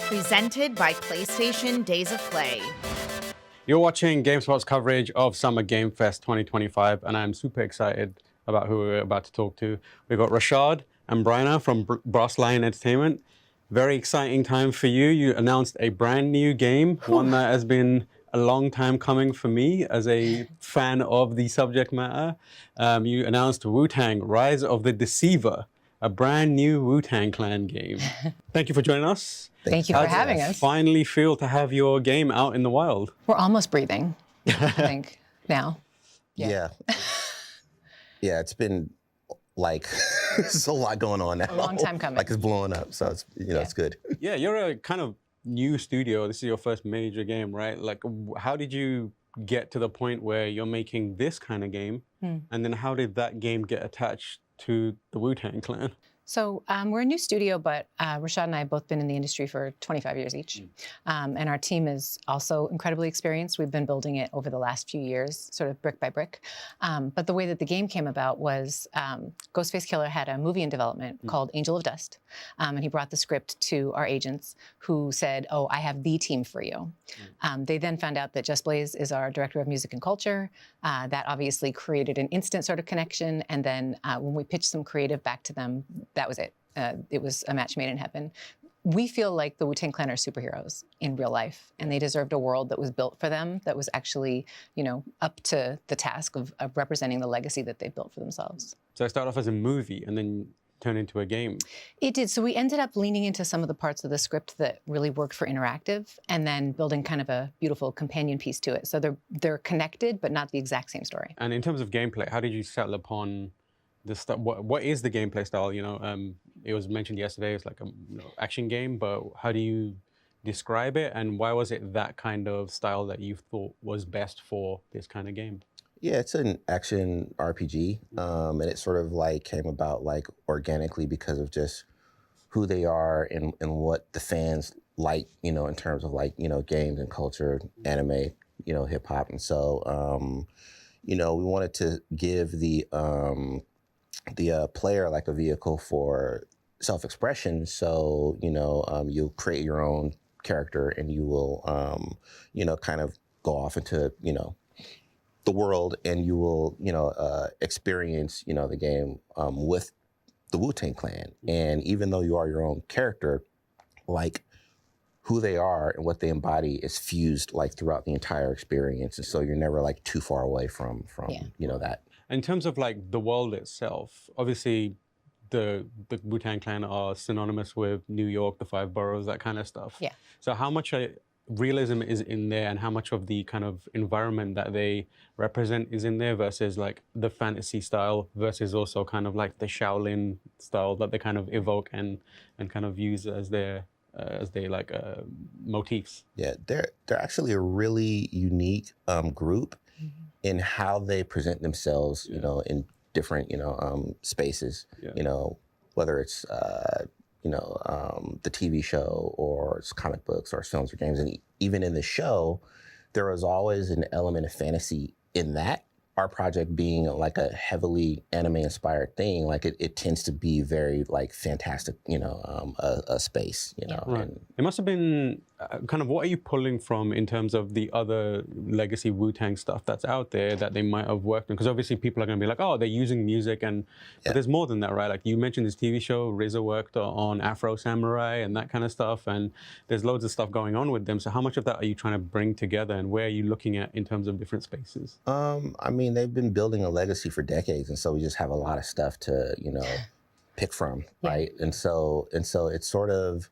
Presented by PlayStation Days of Play. You're watching GameSpot's coverage of Summer Game Fest 2025, and I'm super excited about who we're about to talk to. We've got Rashad and Bryna from Brass Lion Entertainment. Very exciting time for you. You announced a brand new game, one that has been a long time coming for me as a fan of the subject matter. You announced Wu-Tang Rise of the Deceiver, a brand new Wu-Tang Clan game. Thank you for joining us. Thank you for having us. Finally feel to have your game out in the wild? We're almost breathing, I think, now. Yeah. Yeah, it's been like, there's a lot going on now. A long time coming. Like it's blowing up, so it's, it's good. Yeah, you're a kind of new studio. This is your first major game, right? Like, how did you get to the point where you're making this kind of game? And then how did that game get attached to the Wu-Tang Clan? So we're a new studio, but Rashad and I have both been in the industry for 25 years each. And our team is also incredibly experienced. We've been building it over the last few years, sort of brick by brick. But the way that the game came about was Ghostface Killah had a movie in development called Angel of Dust. And he brought the script to our agents who said, oh, I have the team for you. They then found out that Just Blaze is our director of music and culture. That obviously created an instant sort of connection. And then when we pitched some creative back to them, that was it. It was a match made in heaven. We feel like the Wu-Tang Clan are superheroes in real life, and they deserved a world that was built for them, that was actually, up to the task of representing the legacy that they built for themselves. So it started off as a movie and then turned into a game. It did. So we ended up leaning into some of the parts of the script that really worked for interactive, and then building kind of a beautiful companion piece to it. So they're connected, but not the exact same story. And in terms of gameplay, how did you settle upon what is the gameplay style? It was mentioned yesterday, it's like a action game, but how do you describe it, and why was it that kind of style that you thought was best for this kind of game? Yeah, it's an action RPG, and it sort of like came about like organically because of just who they are and what the fans like, in terms of like, games and culture, anime, hip hop. And so, we wanted to give the player like a vehicle for self-expression. So, you'll create your own character and you will, kind of go off into, the world, and you will, experience, the game with the Wu-Tang Clan. And even though you are your own character, like who they are and what they embody is fused like throughout the entire experience. And so you're never like too far away from that. In terms of like the world itself, obviously the Wu-Tang Clan are synonymous with New York, the 5 boroughs, that kind of stuff. Yeah. So how much realism is in there, and how much of the kind of environment that they represent is in there versus like the fantasy style versus also kind of like the Shaolin style that they kind of evoke and kind of use as their motifs? Yeah, they're actually a really unique group in how they present themselves, in different, spaces, whether it's, the TV show or it's comic books or films or games. And even in the show, there was always an element of fantasy in that. Our project being like a heavily anime-inspired thing, like it tends to be very like fantastic, a space, Right. And it must have been kind of, what are you pulling from in terms of the other legacy Wu-Tang stuff that's out there that they might have worked on? Because obviously people are going to be like, oh, they're using music, but there's more than that, right? Like you mentioned this TV show, RZA worked on Afro Samurai and that kind of stuff, and there's loads of stuff going on with them. So how much of that are you trying to bring together, and where are you looking at in terms of different spaces? I mean, they've been building a legacy for decades, and so we just have a lot of stuff to, pick from, right? And so it's sort of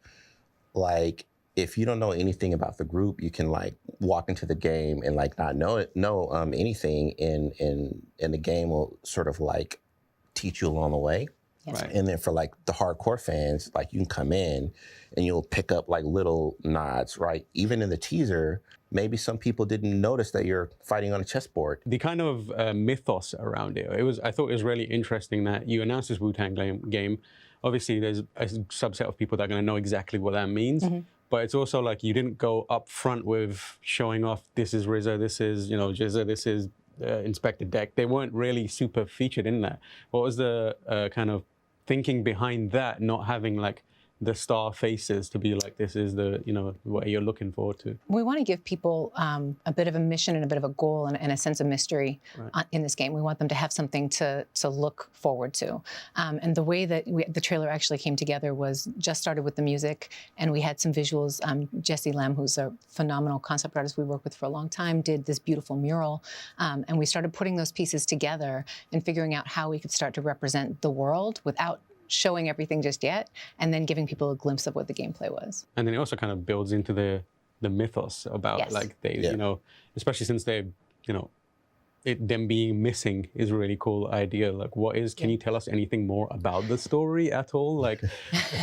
like, if you don't know anything about the group, you can like walk into the game and like not know anything, and the game will sort of like teach you along the way. Yes. Right. And then for like the hardcore fans, like you can come in and you'll pick up like little nods, right? Even in the teaser, maybe some people didn't notice that you're fighting on a chessboard. The kind of mythos around it, I thought it was really interesting that you announced this Wu-Tang game. Obviously, there's a subset of people that are going to know exactly what that means. But it's also like you didn't go up front with showing off, this is RZA, this is, Jizza, this is Inspector Deck. They weren't really super featured in that. What was the kind of thinking behind that, not having like the star faces to be like, this is the, what you're looking forward to? We want to give people a bit of a mission and a bit of a goal and a sense of mystery in this game. We want them to have something to look forward to. And the way that the trailer actually came together was just started with the music, and we had some visuals. Jesse Lamb, who's a phenomenal concept artist we worked with for a long time, did this beautiful mural. And we started putting those pieces together and figuring out how we could start to represent the world without showing everything just yet, and then giving people a glimpse of what the gameplay was. And then it also kind of builds into the mythos about like they, especially since they, them being missing is a really cool idea. Like, can you tell us anything more about the story at all? Like,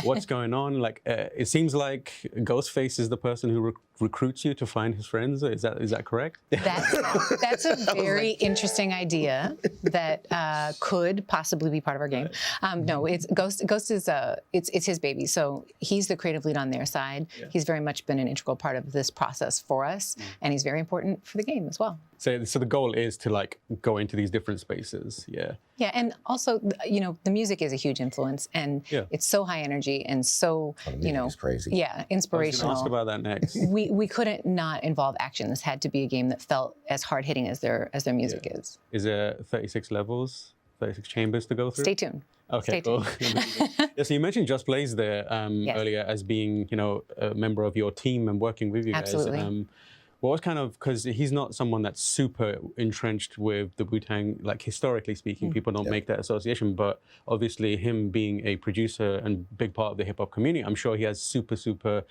what's going on? Like, it seems like Ghostface is the person who recruits you to find his friends. Is that correct? That's a very interesting idea that could possibly be part of our game. No, it's Ghost is it's his baby. So he's the creative lead on their side. Yeah. He's very much been an integral part of this process for us, and he's very important for the game as well. So the goal is to like go into these different spaces. Yeah. Yeah, and also, the music is a huge influence, and it's so high energy and so, it's crazy. Yeah, inspirational. I was going to ask about that next. We couldn't not involve action. This had to be a game that felt as hard hitting as their music is. Is there 36 levels, 36 chambers to go through? Stay tuned. Okay, cool. Yeah, so you mentioned Just Blaze there earlier as being, a member of your team and working with you guys. Absolutely. What was kind of, because he's not someone that's super entrenched with the Wu-Tang, like historically speaking, people don't make that association, but obviously him being a producer and big part of the hip hop community, I'm sure he has super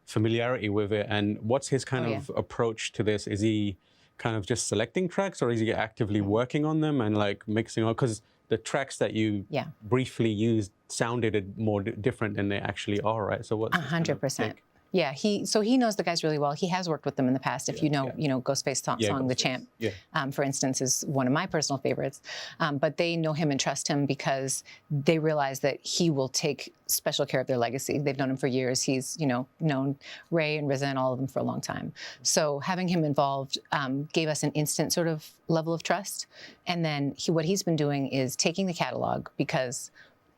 familiarity with it. And what's his kind of approach to this? Is he kind of just selecting tracks, or is he actively working on them and like mixing on? Because the tracks that you briefly used sounded more different than they actually are, right? So what's 100%. Yeah, he knows the guys really well. He has worked with them in the past. If you know Ghostface song, The Champ, for instance, is one of my personal favorites. But they know him and trust him because they realize that he will take special care of their legacy. They've known him for years. He's, known Ray and RZA and all of them for a long time. So having him involved gave us an instant sort of level of trust. And then what he's been doing is taking the catalog, because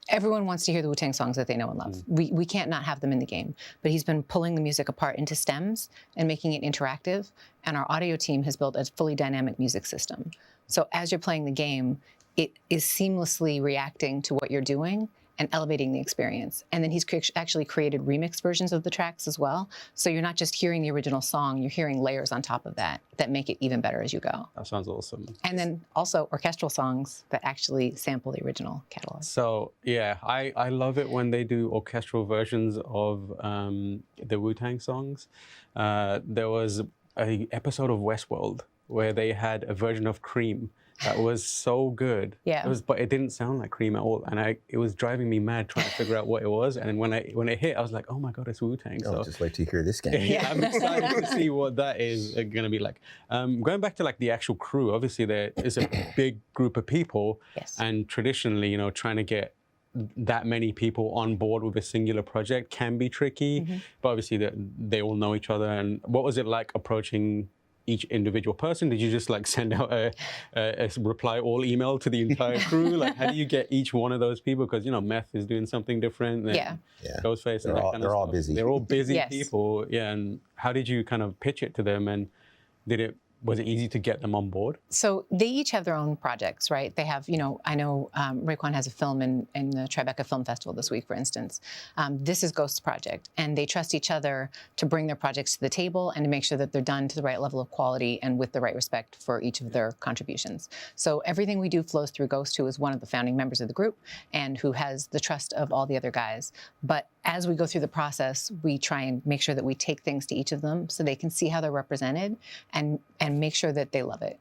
everyone wants to hear the Wu-Tang songs that they know and love. We can't not have them in the game. But he's been pulling the music apart into stems and making it interactive. And our audio team has built a fully dynamic music system. So as you're playing the game, it is seamlessly reacting to what you're doing and elevating the experience. And then he's actually created remix versions of the tracks as well. So you're not just hearing the original song, you're hearing layers on top of that make it even better as you go. That sounds awesome. And then also orchestral songs that actually sample the original catalog. So yeah, I love it when they do orchestral versions of the Wu-Tang songs. There was an episode of Westworld where they had a version of Cream that was so good. Yeah. But it didn't sound like Cream at all, and it was driving me mad trying to figure out what it was. And when it hit, I was like, oh my god, it's Wu-Tang. So just wait till you hear this game. Yeah, I'm excited to see what that is going to be like. Going back to like the actual crew, obviously there is a big group of people, and traditionally, trying to get that many people on board with a singular project can be tricky. But obviously they all know each other. And what was it like approaching each individual person? Did you just like send out a reply all email to the entire crew? Like, how do you get each one of those people? Because Meth is doing something different. Ghostface and that kind of they're all stuff. busy. They're all busy people. Yeah. And how did you kind of pitch it to them? And was it easy to get them on board? So they each have their own projects, right? They have, I know Raekwon has a film in the Tribeca Film Festival this week, for instance. This is Ghost's project, and they trust each other to bring their projects to the table and to make sure that they're done to the right level of quality and with the right respect for each of their contributions. So everything we do flows through Ghost, who is one of the founding members of the group and who has the trust of all the other guys. But as we go through the process, we try and make sure that we take things to each of them so they can see how they're represented and make sure that they love it.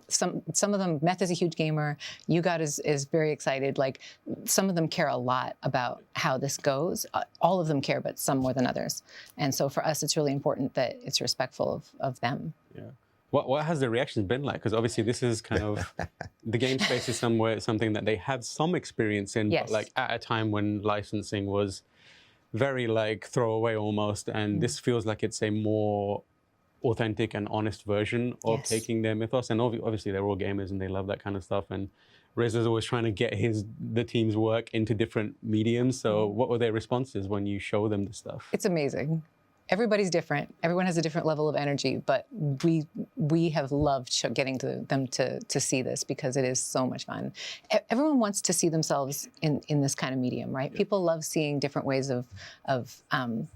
Some of them, Meth is a huge gamer. You got is very excited. Like, some of them care a lot about how this goes. All of them care, but some more than others. And so for us, it's really important that it's respectful of them. Yeah. What has the reactions been like? Because obviously this is kind of, the game space is something that they have some experience in, but like at a time when licensing was very like throwaway almost, and this feels like it's a more authentic and honest version of taking their mythos. And obviously they're all gamers and they love that kind of stuff. And Reza's always trying to get the team's work into different mediums. So what were their responses when you show them the stuff? It's amazing. Everybody's different. Everyone has a different level of energy, but we have loved getting them to see this because it is so much fun. Everyone wants to see themselves in this kind of medium, right? People love seeing different ways of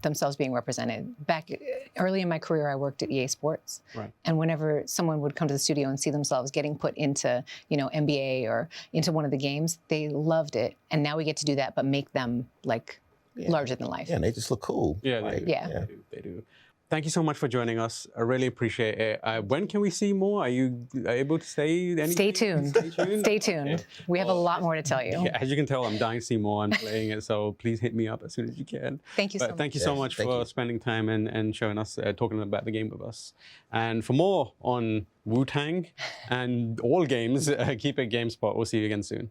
themselves being represented. Back early in my career, I worked at EA Sports, right. And whenever someone would come to the studio and see themselves getting put into, NBA or into one of the games, they loved it. And now we get to do that, but make them like larger than life. Yeah, and they just look cool. Yeah, like, they do. Thank you so much for joining us. I really appreciate it. When can we see more? Are you able to say anything? Stay tuned. Stay tuned. Stay tuned. Okay. We have a lot more to tell you. Yeah, as you can tell, I'm dying to see more. I'm playing it, so please hit me up as soon as you can. Thank you so much. Thank you so much for spending time and showing us, talking about the game with us. And for more on Wu-Tang and all games, keep it GameSpot. We'll see you again soon.